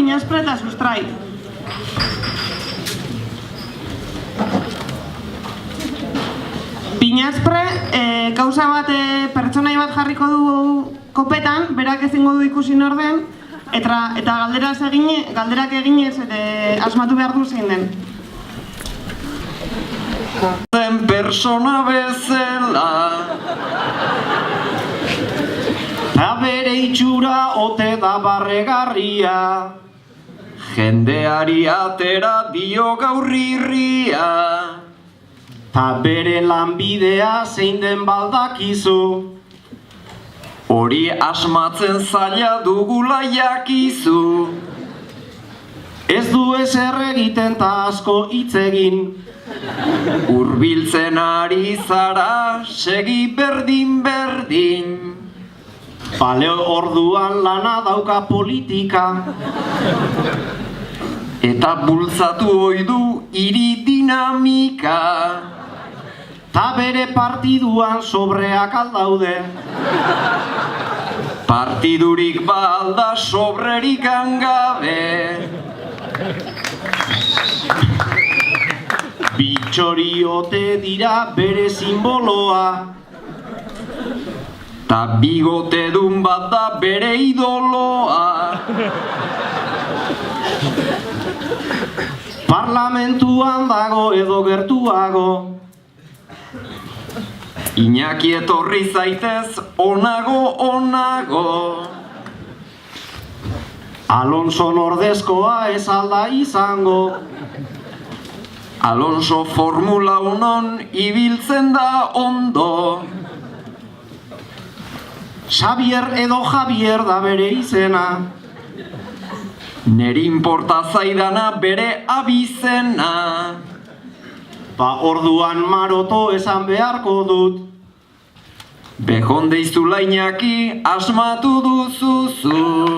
Piñaspre eta Sustrai. Piñaspre, kausa bat pertsonai bat jarriko du kopetan, berak ezingo du ikusi nor den, eta galderak eginez asmatu behar du zein den. Zen persona bezala ta bere itxura ote da barregarria, jendeari atera dio gaurrirria, ta bere lanbidea zein den baldakizu, hori asmatzen zaila dugula jakizu. Ez du ezer egiten ta asko hitz egin, hurbiltzen ari zara segi berdin. Baleo orduan lana dauka politika, eta bultzatu ohi du hiri dinamika, ta bere partiduan sobreak aldaude. Partidurik balda sobrerik gabe, bitxoriote dira bere simboloa, ta bigote dun bat da bere idoloa. Parlamentuan dago edo gertuago, Iñaki etorri zaitez onago. Alonso ordezkoa ez alda izango, Alonso Formula 1 ibiltzen da ondo. Xavier edo Javier da bere izena, neri inporta zaidana bere abizena. Ba orduan Maroto esan beharko dut, bejon deizula Iñaki asmatu duzuzu.